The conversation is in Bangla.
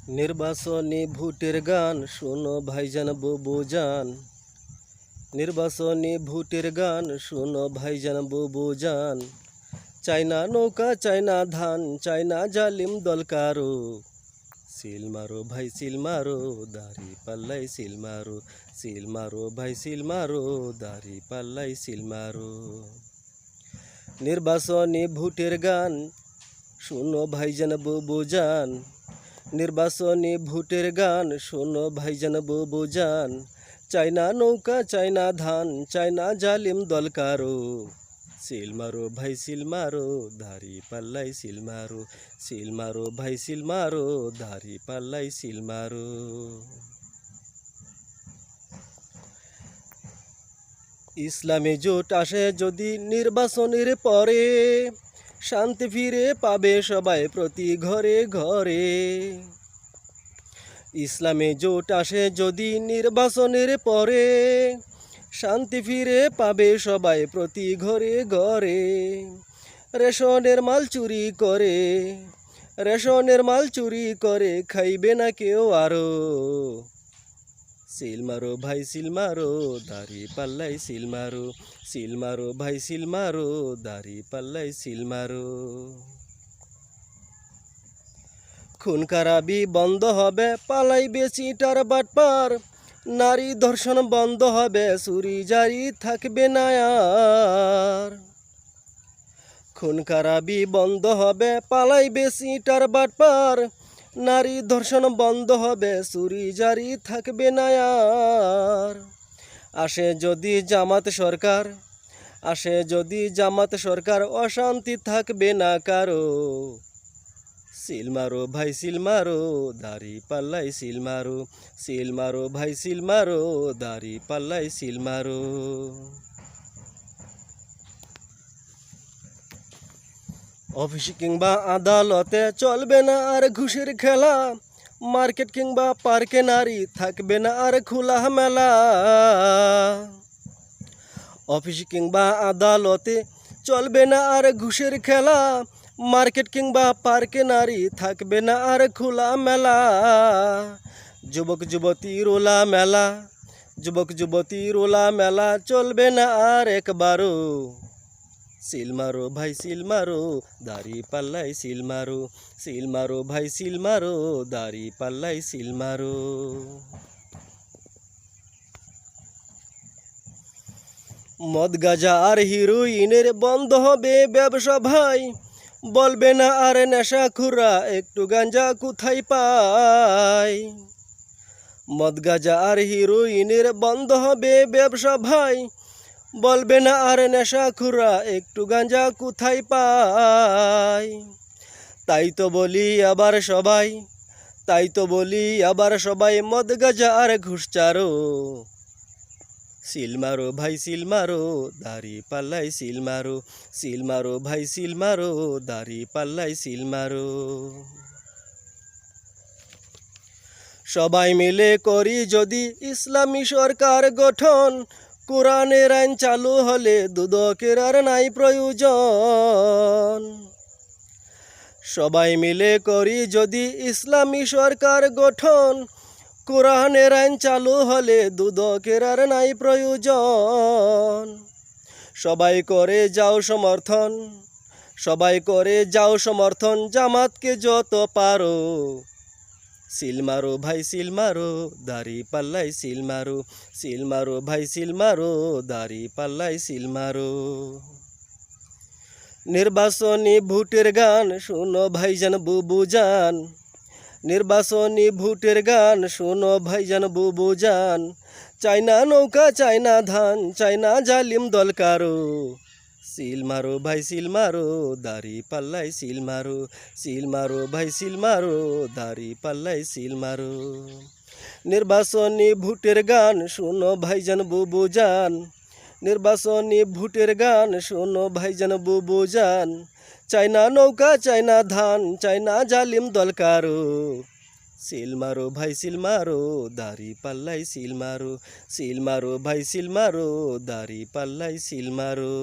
নির্বাচনী ভোটের গান শোনো ভাইজান বুবুজান। নির্বাচনী ভোটের গান শোনো ভাইজান বুবুজান। চাইনা নৌকা চাইনা ধান চাইনা জালিম দল কারো। সিল মারো ভাই সিল মারো দাড়ি পাল্লাই সিল মারো। সিল মারো ভাই সিল মারো দাড়ি পাল্লাই সিল মারো। নির্বাচনী ভোটের গান শোনো ভাইজান বুবুজান। নির্বাচনী ভোটের গান শোনো ভাইজান বুবুজান। চাইনা নৌকা চাইনা ধান চাইনা জালিম দল কারো। সিল মারো ভাই সিল মারো দাড়ি পাল্লাই সিল মারো। সিল মারো ভাই সিল মারো দাড়ি পাল্লাই সিল মারো। ইসলামী জোট আসে যদি নির্বাচনের পরে, শান্তি ফিরে পাবে সবাই প্রতি ঘরে ঘরে। ইসলামী জোট আসে যদি নির্বাচনের পরে, শান্তি ফিরে পাবে সবাই প্রতি ঘরে ঘরে। রেশনের মাল চুরি করে, রেশনের মাল চুরি করে খাইবে না কেউ আরো। সিল মারো ভাই সিল মারো দাড়ি পাল্লাই সিল মারো। সিল মারো ভাই সিল মারো দাড়ি পাল্লাই সিল মারো। খুন খারাপি বন্ধ হবে পালাইবে চিটার বাটপার। নারী ধর্ষণ বন্ধ হবে চুরি জারি থাকবে না আর। খুন খারাপি বন্ধ হবে পালাইবে চিটার বাটপার। নারী ধর্ষণ বন্ধ হবে চুরি জারি থাকবে না আর। আসে যদি জামাত সরকার, আসে যদি জামাত সরকার অশান্তি থাকবে না কারো। সিল মারো ভাই সিল মারো দাড়ি পাল্লাই সিল মারো। সিল মারো ভাই সিল মারো দাড়ি পাল্লাই সিল মারো। অফিস কিংবা আদালতে চলবে না আর ঘুষের খেলা। মার্কেট কিংবা পার্কে নারী থাকবে না আর খোলা মেলা। অফিস কিংবা আদালতে চলবে না আর ঘুষের খেলা। মার্কেট কিংবা পার্কে নারী থাকবে না আর খোলা মেলা। যুবক যুবতীর ওলা মেলা, যুবক যুবতীর ওলা মেলা চলবে না আর একবারও। সিল মারো ভাই সিল মারো দাড়ি পাল্লাই সিল মারো। সিল মারো ভাই সিল মারো দাড়ি পাল্লাই সিল মারো। মদ গাঁজা আর হিরোইনের বন্ধ হবে ব্যবসা ভাই। বলবে না আর নেশা খুরা একটু গাঁজা কোথায় পায়। মদ গাঁজা আর হিরোইনের বন্ধ হবে ব্যবসা ভাই। বলবে না আর নেশা খুরা একটু গাঁজা কোথায় পায়। তাই তো বলি আবার সবাই, তাই তো বলি আবার সবাই মদ গাঁজা আর ঘুষ চারো। সিল মারো ভাই সিল মারো দাড়ি পাল্লাই সিল মারো। সিল মারো ভাই সিল মারো দাড়ি পাল্লাই সিল মারো। সবাই মিলে করি যদি ইসলামী সরকার গঠন। কোরআনের আইন চালু হলে দুদকের আর নাই প্রয়োজন। সবাই মিলে করি যদি ইসলামী সরকার গঠন। কোরআনের আইন চালু হলে দুদকের আর নাই প্রয়োজন। সবাই করে যাও সমর্থন, সবাই করে যাও সমর্থন জামাতকে যত পারো। সিল মারো ভাই সিল মারো দাড়ি পাল্লাই সিল মারো। সিল মারো ভাই সিল মারো দাড়ি পাল্লাই সিল মারো। নির্বাচনী ভোটের গান শোনো ভাইজান বুবুজান। নির্বাচনী ভোটের গান শোনো ভাইজান বুবুজান। চাইনা নৌকা চাইনা ধান চাইনা জালিম দল কারো। সিল মারো ভাই সিল মারো দাড়ি পাল্লাই সিল মারো। সিল মারো ভাই সিল মারো দাড়ি পাল্লাই সিল মারো। নির্বাচনী ভোটের গান শোনো ভাইজান বুবুজান। নির্বাচনী ভোটের গান শোনো ভাইজান বুবুজান। চাইনা নৌকা চাইনা ধান চাইনা জালিম দল কারো। সিল মারো ভাই সিল মারো দাড়ি পাল্লাই সিল মারো। সিল মারো ভাই সিল মারো দাড়ি পাল্লাই সিল মারো।